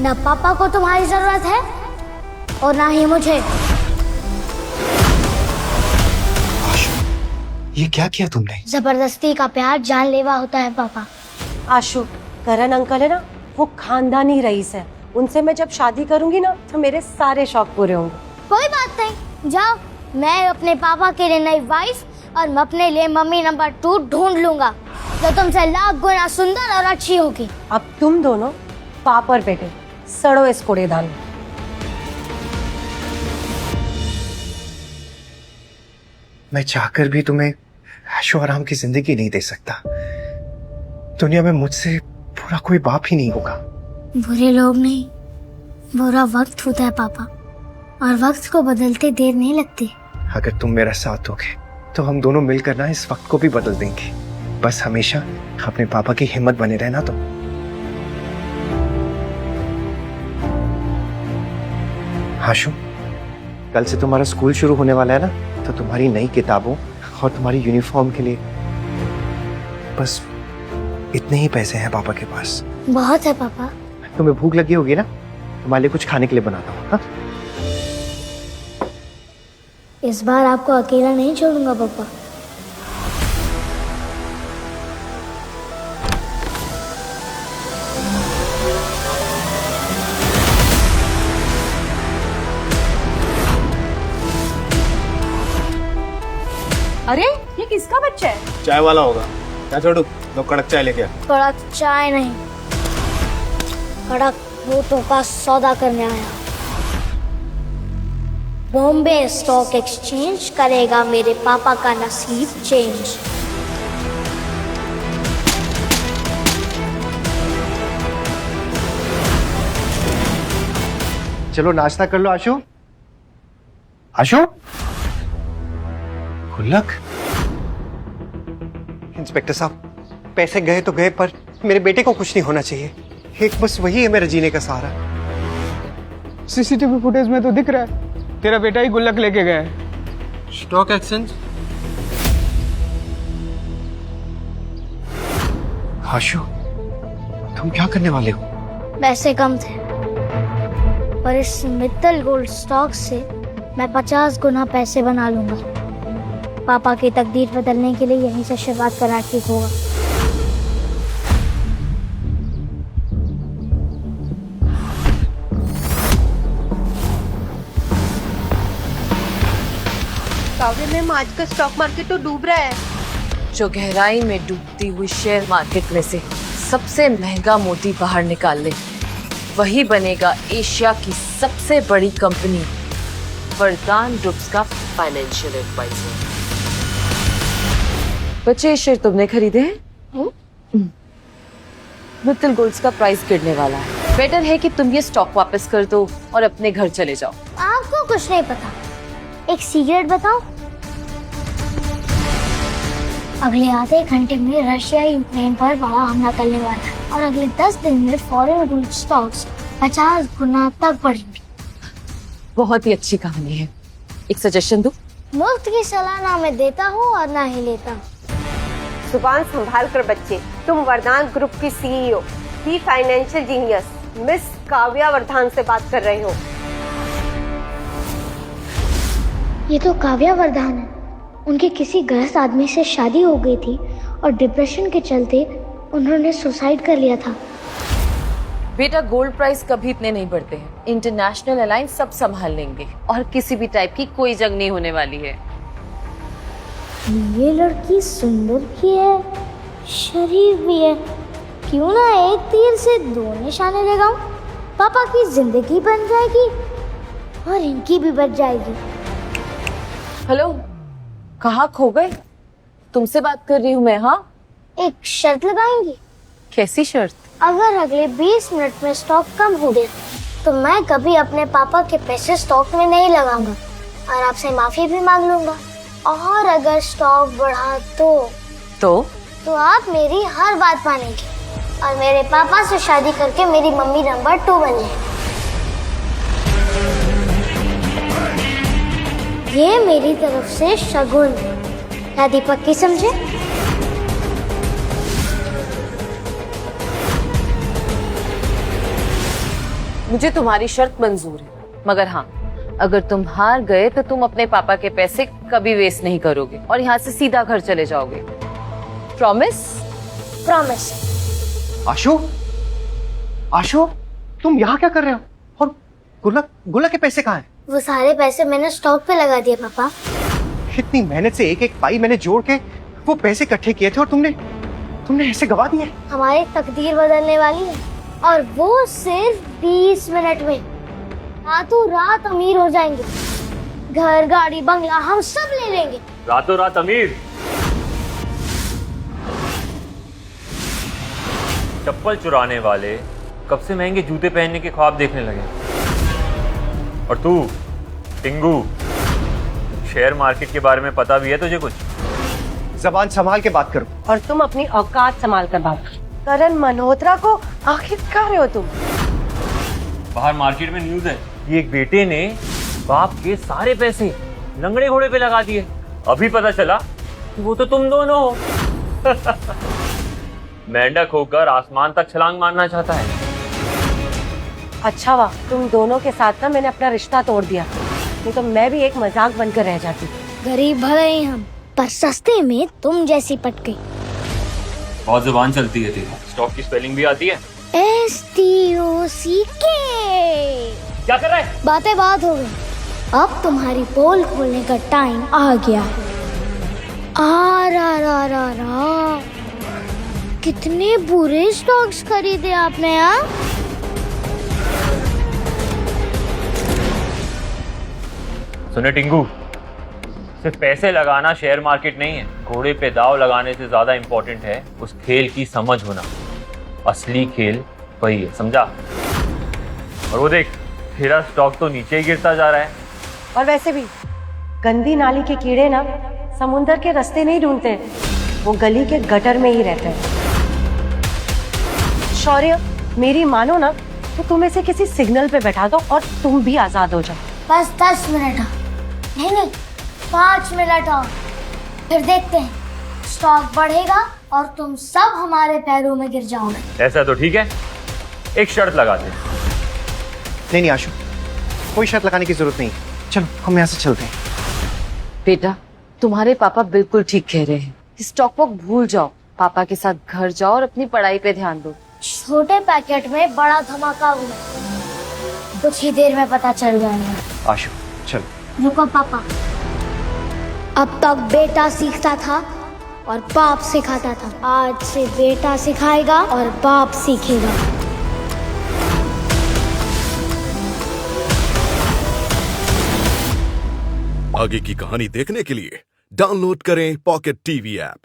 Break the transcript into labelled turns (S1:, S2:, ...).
S1: ना पापा को तुम्हारी जरूरत है और ना ही मुझे।
S2: ये क्या किया तुमने?
S1: जबरदस्ती का प्यार जानलेवा होता है पापा।
S3: आशु, करण अंकल है ना, वो खानदानी रईस है। उनसे मैं जब शादी करूंगी ना तो मेरे सारे शौक पूरे होंगे।
S1: कोई बात नहीं, जाओ, मैं अपने पापा के लिए नई वाइफ और मैं अपने लिए मम्मी नंबर 2 ढूंढ लूंगा जो तुमसे लाख गुना सुंदर और अच्छी होगी।
S3: अब तुम दोनों बाप और बेटे सड़ो इस कूड़ेदान में।
S2: मैं चाहकर भी तुम्हें ऐशो आराम की जिंदगी नहीं दे सकता। दुनिया में मुझसे बुरा कोई बाप ही नहीं होगा।
S1: बुरे लोग नहीं, बुरा वक्त होता है पापा, और वक्त को बदलते देर नहीं लगती।
S2: अगर तुम मेरा साथ दोगे तो हम दोनों मिलकर ना इस वक्त को भी बदल देंगे। बस हमेशा अपने पापा की हिम्मत बने रहना। तो आशु, कल से तुम्हारा स्कूल शुरू होने वाला है ना, तो तुम्हारी नई किताबों और तुम्हारी यूनिफॉर्म के लिए बस इतने ही पैसे हैं पापा के पास।
S1: बहुत है पापा।
S2: तुम्हें भूख लगी होगी ना, तुम्हारे लिए कुछ खाने के लिए बनाता हूँ। हाँ?
S1: इस बार आपको अकेला नहीं छोड़ूंगा पापा।
S3: अरे ये किसका बच्चा है?
S4: चाय वाला होगा। क्या छोड़ू, दो कड़क चाय लेके आ।
S1: कड़क चाय नहीं, कड़क नोटों का सौदा करने आया। बॉम्बे स्टॉक एक्सचेंज करेगा मेरे पापा का नसीब चेंज।
S2: चलो नाश्ता कर लो आशु। आशु, गुल्लक। इंस्पेक्टर साहब, पैसे गए तो गए, पर मेरे बेटे को कुछ नहीं होना चाहिए। एक बस वही है मेरा जीने का सहारा।
S5: सीसीटीवी फुटेज में तो दिख रहा है तेरा बेटा ही गुल्लक लेके गया है।
S4: Stock exchange.
S2: आशु, तुम क्या करने वाले हो?
S1: पैसे कम थे पर इस मित्तल गोल्ड स्टॉक से मैं 50 गुना पैसे बना लूंगा। पापा की तकदीर बदलने के लिए यहीं से शुरुआत करना ठीक होगा।
S3: काव्य मैम, आज का स्टॉक मार्केट तो डूब रहा है।
S6: जो गहराई में डूबती हुई शेयर मार्केट में से सबसे महंगा मोती बाहर निकाल ले, वही बनेगा एशिया की सबसे बड़ी कंपनी वरदान ग्रुप्स का फाइनेंशियल एडवाइजर। बच्चे, ये शेयर तुमने खरीदे हैं? मित्तल गोल्ड्स का प्राइस गिरने वाला है। बेटर है कि तुम ये स्टॉक वापस कर दो और अपने घर चले जाओ।
S1: आपको कुछ नहीं पता। एक सीक्रेट बताओ, अगले आधे घंटे में रशिया यूक्रेन पर बड़ा हमला करने वाला है और अगले 10 दिन में फॉरेन गोल्ड स्टॉक्स 50 गुना तक बढ़ेंगे।
S6: बहुत ही अच्छी कहानी है। एक सजेशन दूं?
S1: मुफ्त की सलाह ना मैं देता हूँ और ना ही लेता हूँ।
S3: जुबान संभाल कर बच्चे, तुम वरदान ग्रुप की CEO, the financial genius miss Kavya Vardhan से बात कर रहे हो।
S1: ये तो काव्या वर्धान है। उनके किसी गलत आदमी से शादी हो गई थी और डिप्रेशन के चलते उन्होंने सुसाइड कर लिया था।
S6: बेटा, गोल्ड प्राइस कभी इतने नहीं बढ़ते हैं। इंटरनेशनल अलायंस सब संभाल लेंगे और किसी भी टाइप की कोई जंग नहीं होने वाली है।
S1: ये लड़की सुंदर भी है, शरीफ भी है। क्यों ना एक तीर से 2 निशाने लगाऊं? पापा की जिंदगी बन जाएगी और इनकी भी बच जाएगी।
S6: हेलो, कहाँ खो गए? तुमसे बात कर रही हूँ मैं। हाँ,
S1: एक शर्त लगाएंगी?
S6: कैसी शर्त?
S1: अगर अगले 20 मिनट में स्टॉक कम हो गया तो मैं कभी अपने पापा के पैसे स्टॉक में नहीं लगाऊंगा और आपसे माफी भी मांग लूंगा। और अगर स्टॉक बढ़ा तो आप मेरी हर बात मानेंगे और मेरे पापा से शादी करके मेरी मम्मी नंबर 2 बन जाए। ये मेरी तरफ से शगुन है। दीपक की समझे?
S6: मुझे तुम्हारी शर्त मंजूर है, मगर हाँ, अगर तुम हार गए तो तुम अपने पापा के पैसे कभी वेस्ट नहीं करोगे और यहाँ से सीधा घर चले जाओगे। प्रॉमिस?
S1: प्रॉमिस।
S2: आशु, आशु, तुम यहाँ क्या कर रहे हो? और गुल्लक, गुल्लक के पैसे कहाँ हैं?
S1: वो सारे पैसे मैंने स्टॉक पे लगा दिए पापा।
S2: इतनी मेहनत से एक एक पाई मैंने जोड़ के वो पैसे इकट्ठे किए थे और तुमने ऐसे गवा दिए।
S1: हमारी तकदीर बदलने वाली है और वो सिर्फ 20 मिनट में। रातों रात अमीर हो जाएंगे, घर गाड़ी बंगला हम सब ले लेंगे।
S7: रातों रात अमीर? चप्पल चुराने वाले कब से महंगे जूते पहनने के ख्वाब देखने लगे। और तू टिंगू, शेयर मार्केट के बारे में पता भी है तुझे कुछ?
S2: जबान संभाल के बात करो।
S3: और तुम अपनी औकात संभाल कर बात करो। करण मल्होत्रा को आखिर कर रहे हो तुम?
S7: बाहर मार्केट में न्यूज है कि एक बेटे ने बाप के सारे पैसे लंगड़े घोड़े पे लगा दिए। अभी पता चला कि वो तो तुम दोनों हो। मेंढक होकर आसमान तक छलांग मारना चाहता है।
S3: अच्छा वाह, तुम दोनों के साथ ना मैंने अपना रिश्ता तोड़ दिया, नहीं तो मैं भी एक मजाक बनकर रह जाती।
S1: गरीब भले ही हम, पर सस्ते में तुम जैसी पट गई।
S7: बहुत जुबान चलती है तेरी। स्टॉक की स्पेलिंग भी आती है?
S1: STOCK।
S7: क्या कर रहा है?
S1: बातें बात हो गई, अब तुम्हारी पोल खोलने का टाइम आ गया। आ कितने बुरे स्टॉक्स खरीदे आपने यहाँ।
S7: सुने टिंगू, सिर्फ पैसे लगाना शेयर मार्केट नहीं है। घोड़े पे दाव लगाने से ज्यादा इंपॉर्टेंट है उस खेल की समझ होना। असली खेल वही है, समझा? और वो देख, तेरा स्टॉक तो नीचे ही गिरता जा रहा है।
S3: और वैसे भी गंदी नाली के कीड़े ना समुंदर के रास्ते नहीं ढूंढते, वो गली के गटर में ही रहते हैं। शौर्य, मेरी मानो ना तो तुम इसे किसी सिग्नल पे बैठा दो और तुम भी आजाद हो जाओ।
S1: बस 10 मिनट और। नहीं 5 मिनट और, फिर देखते हैं स्टॉक बढ़ेगा और तुम सब हमारे पैरों में गिर जाओगे।
S7: ऐसा तो ठीक है, एक शर्त लगा दे।
S2: नहीं आशु, कोई शर्त लगाने की जरूरत नहीं। चलो हम यहाँ से चलते हैं।
S6: बेटा, तुम्हारे पापा बिल्कुल ठीक कह रहे हैं। स्टॉक वॉक भूल जाओ, पापा के साथ घर जाओ और अपनी पढ़ाई पे ध्यान दो।
S1: छोटे पैकेट में बड़ा धमाका हुआ, कुछ ही देर में पता चल जाएगा।
S2: आशु चलो।
S1: रुको पापा, अब तक बेटा सीखता था और बाप सिखाता था, आज से बेटा सिखाएगा और बाप सीखेगा।
S8: आगे की कहानी देखने के लिए डाउनलोड करें पॉकेट टीवी ऐप।